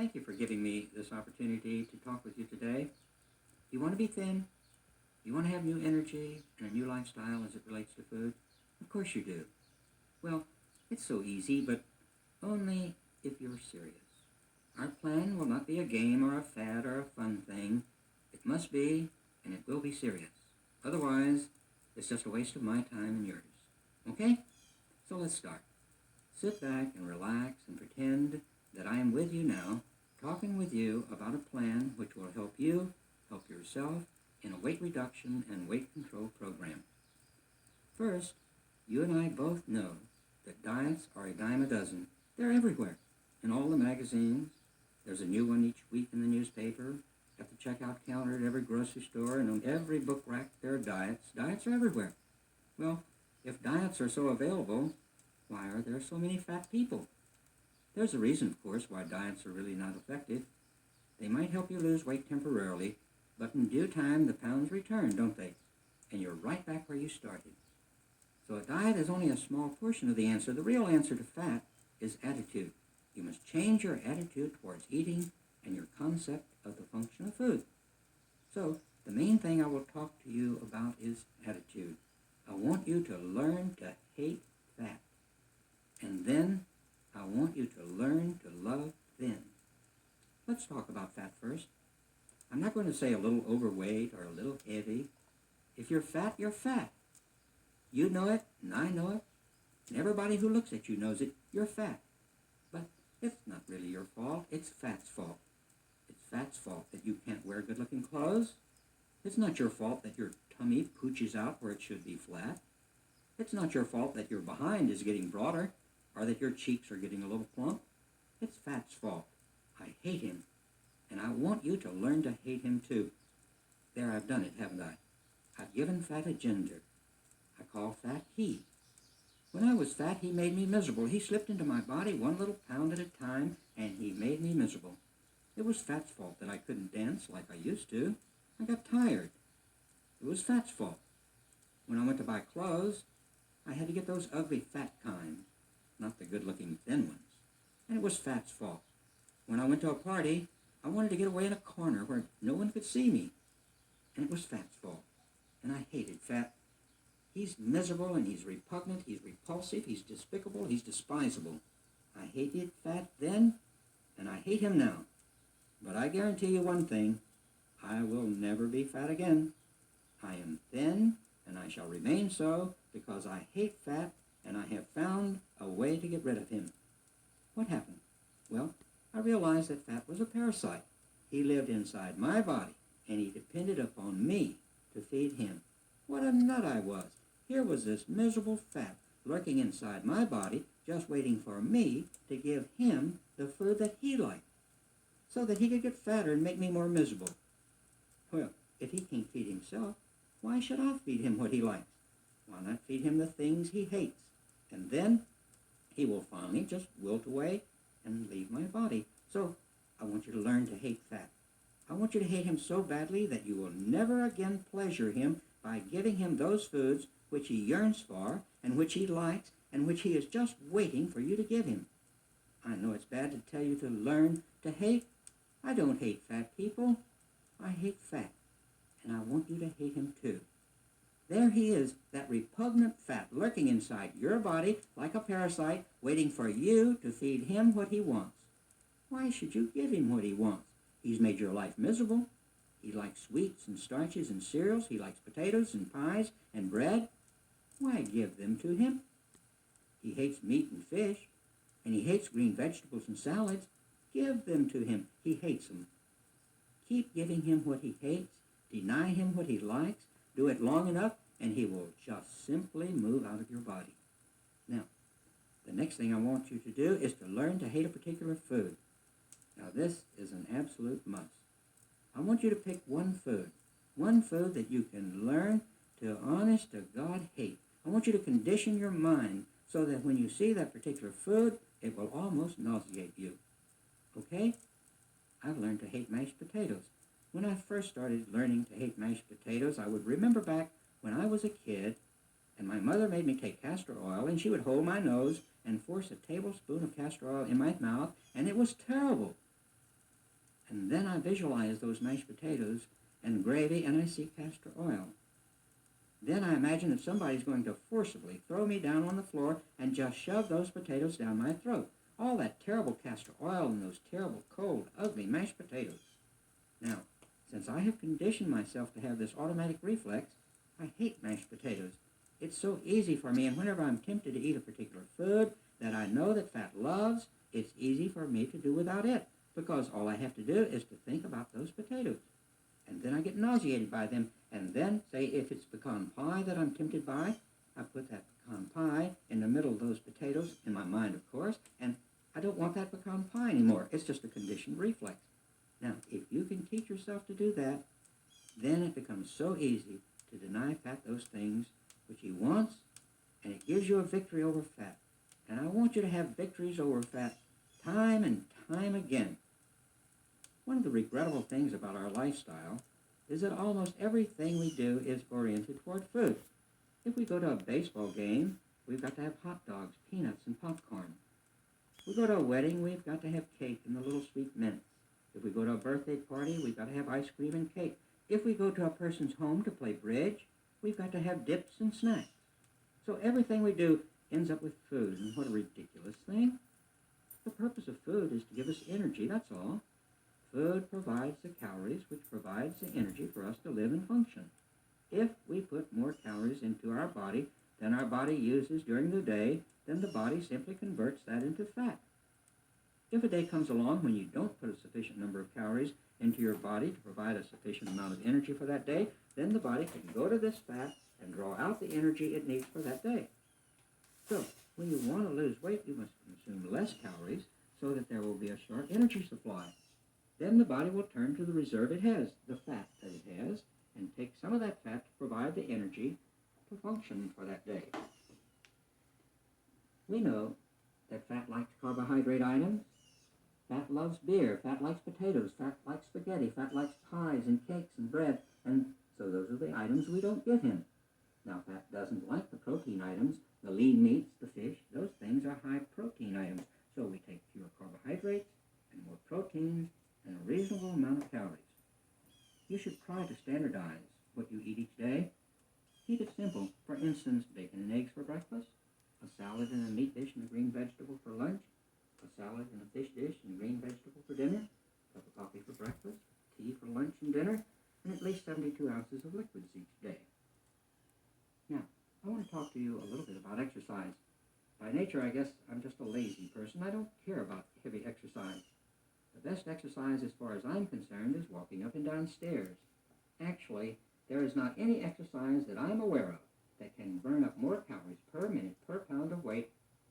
Thank you for giving me this opportunity to talk with you today. You want to be thin? You want to have new energy and a new lifestyle as it relates to food? Of course you do. Well, it's so easy, but only if you're serious. Our plan will not be a game or a fad or a fun thing. It must be, and it will be serious. Otherwise, it's just a waste of my time and yours. Okay? So let's start. Sit back and relax and pretend that I am with you now, talking with you about a plan which will help you help yourself in a weight reduction and weight control program. First, you and I both know that diets are a dime a dozen. They're everywhere. In all the magazines, there's a new one each week in the newspaper, at the checkout counter at every grocery store, and on every book rack there are diets. Diets are everywhere. Well, if diets are so available, why are there so many fat people? There's a reason, of course, why diets are really not effective. They might help you lose weight temporarily, but in due time the pounds return, don't they? And you're right back where you started. So a diet is only a small portion of the answer. The real answer to fat is attitude. You must change your attitude towards eating and your concept of the function of food. So the main thing I will talk to you about is attitude. I want you to learn to hate fat. And then I want you to learn to love thin. Let's talk about fat first. I'm not going to say a little overweight or a little heavy. If you're fat, you're fat. You know it, and I know it, and everybody who looks at you knows it. You're fat. But it's not really your fault. It's fat's fault. It's fat's fault that you can't wear good-looking clothes. It's not your fault that your tummy pooches out where it should be flat. It's not your fault that your behind is getting broader or that your cheeks are getting a little plump. It's fat's fault. I hate him, and I want you to learn to hate him too. There, I've done it, haven't I? I've given fat a gender. I call fat he. When I was fat, he made me miserable. He slipped into my body one little pound at a time, and he made me miserable. It was fat's fault that I couldn't dance like I used to. I got tired. It was fat's fault. When I went to buy clothes, I had to get those ugly fat kind, not the good-looking thin ones. And it was fat's fault. When I went to a party, I wanted to get away in a corner where no one could see me. And it was fat's fault. And I hated fat. He's miserable and he's repugnant, he's repulsive, he's despicable, he's despisable. I hated fat then, and I hate him now. But I guarantee you one thing, I will never be fat again. I am thin, and I shall remain so, because I hate fat, and I have found a way to get rid of him. What happened? Well, I realized that fat was a parasite. He lived inside my body, and he depended upon me to feed him. What a nut I was. Here was this miserable fat lurking inside my body, just waiting for me to give him the food that he liked, so that he could get fatter and make me more miserable. Well, if he can't feed himself, why should I feed him what he likes? Why not feed him the things he hates? And then he will finally just wilt away and leave my body. So I want you to learn to hate fat. I want you to hate him so badly that you will never again pleasure him by giving him those foods which he yearns for and which he likes and which he is just waiting for you to give him. I know it's bad to tell you to learn to hate. I don't hate fat people. I hate fat. And I want you to hate him too. There he is, that repugnant fat lurking inside your body like a parasite, waiting for you to feed him what he wants. Why should you give him what he wants? He's made your life miserable. He likes sweets and starches and cereals. He likes potatoes and pies and bread. Why give them to him? He hates meat and fish, and he hates green vegetables and salads. Give them to him. He hates them. Keep giving him what he hates. Deny him what he likes. Do it long enough, and he will just simply move out of your body. Now, the next thing I want you to do is to learn to hate a particular food. Now, this is an absolute must. I want you to pick one food that you can learn to honest to God hate. I want you to condition your mind so that when you see that particular food, it will almost nauseate you. Okay? I've learned to hate mashed potatoes. When I first started learning to hate mashed potatoes, I would remember back when I was a kid, and my mother made me take castor oil, and she would hold my nose and force a tablespoon of castor oil in my mouth, and it was terrible. And then I visualize those mashed potatoes and gravy, and I see castor oil. Then I imagine that somebody's going to forcibly throw me down on the floor and just shove those potatoes down my throat. All that terrible castor oil and those terrible, cold, ugly mashed potatoes. Now, since I have conditioned myself to have this automatic reflex, I hate mashed potatoes. It's so easy for me, and whenever I'm tempted to eat a particular food that I know that fat loves, it's easy for me to do without it, because all I have to do is to think about those potatoes. And then I get nauseated by them, and then, say, if it's pecan pie that I'm tempted by, I put that pecan pie in the middle of those potatoes, in my mind, of course, and I don't want that pecan pie anymore. It's just a conditioned reflex. Now, if you can teach yourself to do that, then it becomes so easy to deny fat those things which he wants, and it gives you a victory over fat. And I want you to have victories over fat time and time again. One of the regrettable things about our lifestyle is that almost everything we do is oriented toward food. If we go to a baseball game, we've got to have hot dogs, peanuts, and popcorn. If we go to a wedding, we've got to have cake and the little sweet mints. If we go to a birthday party, we've got to have ice cream and cake. If we go to a person's home to play bridge, we've got to have dips and snacks. So everything we do ends up with food, and what a ridiculous thing. The purpose of food is to give us energy, that's all. Food provides the calories, which provides the energy for us to live and function. If we put more calories into our body than our body uses during the day, then the body simply converts that into fat. If a day comes along when you don't put a sufficient number of calories into your body to provide a sufficient amount of energy for that day, then the body can go to this fat and draw out the energy it needs for that day. So, when you want to lose weight, you must consume less calories so that there will be a short energy supply. Then the body will turn to the reserve it has, the fat that it has, and take some of that fat to provide the energy to function for that day. We know that fat likes carbohydrate items. Fat loves beer. Fat likes potatoes. Fat likes spaghetti. Fat likes pies and cakes and bread. And so those are the items we don't give him. Now, fat doesn't like the protein items, the lean meats, the fish. Those things are high protein items. So we take fewer carbohydrates and more proteins and a reasonable amount of calories. You should try to standardize what you eat each day. Keep it simple. For instance, bacon and eggs for breakfast, a salad and a meat dish and a green vegetable for lunch, a salad and a fish dish and a green vegetable for dinner, a cup of coffee for breakfast, tea for lunch and dinner, and at least 72 ounces of liquids each day. Now, I want to talk to you a little bit about exercise. By nature, I guess I'm just a lazy person. I don't care about heavy exercise. The best exercise, as far as I'm concerned, is walking up and down stairs. Actually, there is not any exercise that I'm aware of that can burn up more calories per minute per pound of weight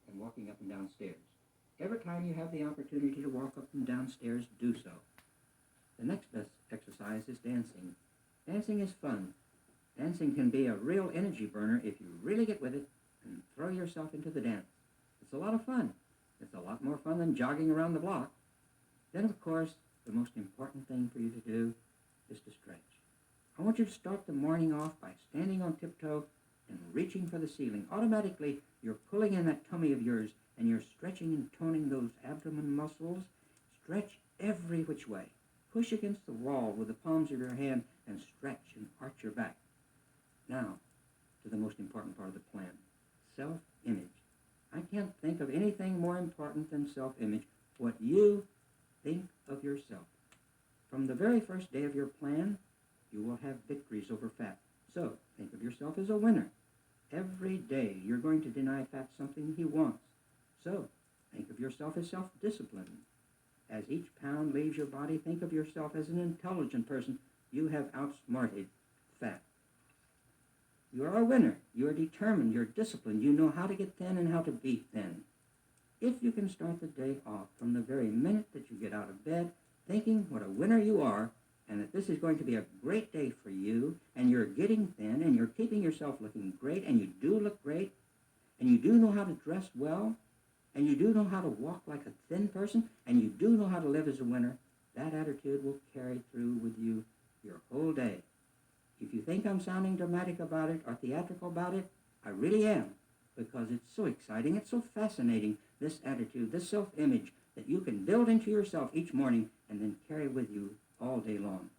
than walking up and down stairs. Every time you have the opportunity to walk up and down stairs, do so. The next best exercise is dancing. Dancing is fun. Dancing can be a real energy burner if you really get with it and throw yourself into the dance. It's a lot of fun. It's a lot more fun than jogging around the block. Then, of course, the most important thing for you to do is to stretch. I want you to start the morning off by standing on tiptoe and reaching for the ceiling. Automatically, you're pulling in that tummy of yours, and you're stretching and toning those abdomen muscles. Stretch every which way. Push against the wall with the palms of your hand and stretch and arch your back. Now, to the most important part of the plan, self-image. I can't think of anything more important than self-image, what you think of yourself. From the very first day of your plan, you will have victories over fat. So, think of yourself as a winner. Every day, you're going to deny fat something he wants. So, think of yourself as self-disciplined. As each pound leaves your body, think of yourself as an intelligent person. You have outsmarted fat. You are a winner. You are determined. You're disciplined. You know how to get thin and how to be thin. If you can start the day off from the very minute that you get out of bed, thinking what a winner you are, and that this is going to be a great day for you, and you're getting thin, and you're keeping yourself looking great, and you do look great, and you do know how to dress well, and you do know how to walk like a thin person, and you do know how to live as a winner, that attitude will carry through with you your whole day. If you think I'm sounding dramatic about it or theatrical about it, I really am, because it's so exciting, it's so fascinating, this attitude, this self-image that you can build into yourself each morning and then carry with you all day long.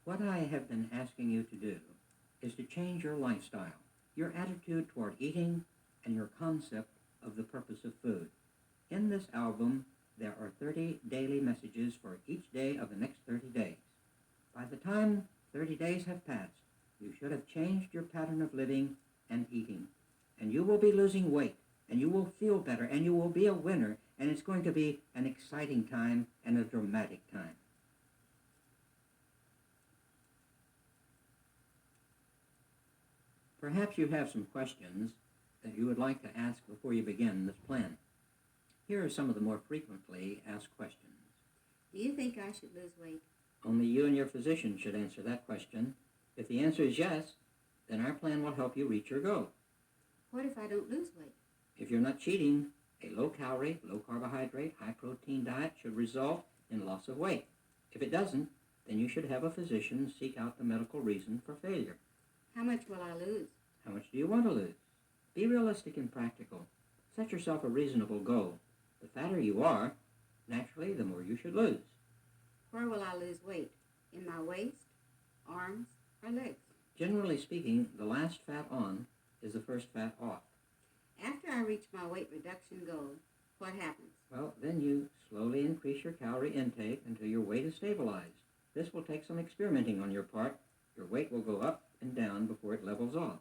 What I have been asking you to do is to change your lifestyle, your attitude toward eating, and your concept of the purpose of food. In this album, there are 30 daily messages for each day of the next 30 days. By the time 30 days have passed, you should have changed your pattern of living and eating, and you will be losing weight, and you will feel better, and you will be a winner, and it's going to be an exciting time and a dramatic time. Perhaps you have some questions that you would like to ask before you begin this plan. Here are some of the more frequently asked questions. Do you think I should lose weight? Only you and your physician should answer that question. If the answer is yes, then our plan will help you reach your goal. What if I don't lose weight? If you're not cheating, a low-calorie, low-carbohydrate, high-protein diet should result in loss of weight. If it doesn't, then you should have a physician seek out the medical reason for failure. How much will I lose? How much do you want to lose? Be realistic and practical. Set yourself a reasonable goal. The fatter you are, naturally, the more you should lose. Where will I lose weight? In my waist, arms, or legs? Generally speaking, the last fat on is the first fat off. After I reach my weight reduction goal, what happens? Well, then you slowly increase your calorie intake until your weight is stabilized. This will take some experimenting on your part. Your weight will go up and down before it levels off.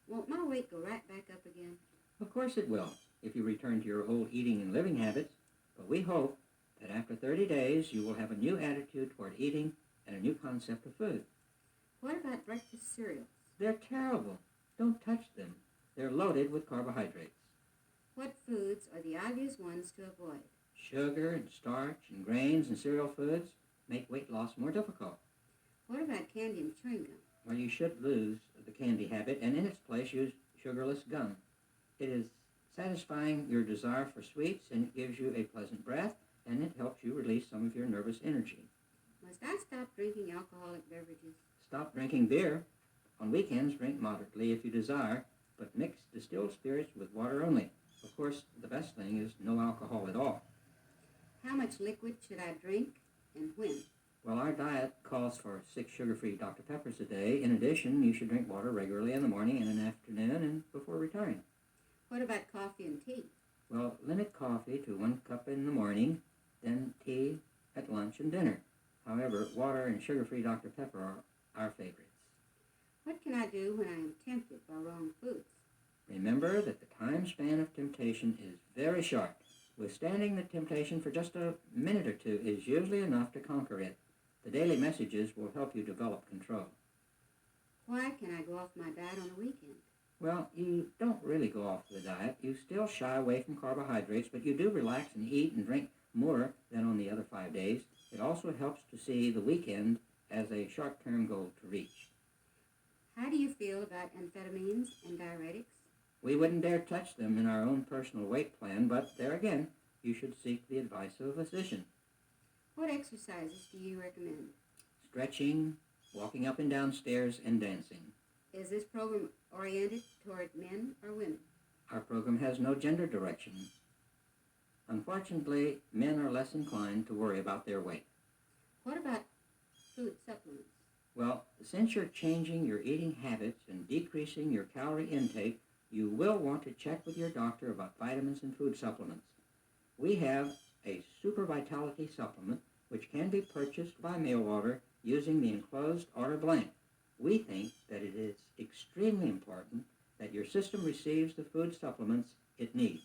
Won't my weight go right back up again? Of course it will, if you return to your old eating and living habits, but we hope that after 30 days you will have a new attitude toward eating and a new concept of food. What about breakfast cereals? They're terrible. Don't touch them. They're loaded with carbohydrates. What foods are the obvious ones to avoid? Sugar and starch and grains and cereal foods make weight loss more difficult. What about candy and chewing gum? Well, you should lose the candy habit and in its place use sugarless gum. It is satisfying your desire for sweets and it gives you a pleasant breath and it helps you release some of your nervous energy. Must I stop drinking alcoholic beverages? Stop drinking beer. On weekends, drink moderately if you desire, but mix distilled spirits with water only. Of course, the best thing is no alcohol at all. How much liquid should I drink and when? Well, our diet calls for 6 sugar-free Dr. Peppers a day. In addition, you should drink water regularly in the morning and in the afternoon and before retiring. What about coffee and tea? Well, limit coffee to 1 cup in the morning, then tea at lunch and dinner. However, water and sugar-free Dr. Pepper are our favorites. What can I do when I am tempted by wrong foods? Remember that the time span of temptation is very short. Withstanding the temptation for just a minute or two is usually enough to conquer it. The daily messages will help you develop control. Why can I go off my diet on the weekend? Well, you don't really go off the diet. You still shy away from carbohydrates, but you do relax and eat and drink more than on the other 5 days. It also helps to see the weekend as a short-term goal to reach. How do you feel about amphetamines and diuretics? We wouldn't dare touch them in our own personal weight plan, but there again, you should seek the advice of a physician. What exercises do you recommend? Stretching, walking up and down stairs, and dancing. Is this program oriented toward men or women? Our program has no gender direction. Unfortunately, men are less inclined to worry about their weight. What about food supplements? Well, since you're changing your eating habits and decreasing your calorie intake, you will want to check with your doctor about vitamins and food supplements. We have a Super Vitality supplement which can be purchased by mail order using the enclosed order blank. We think that it is extremely important that your system receives the food supplements it needs.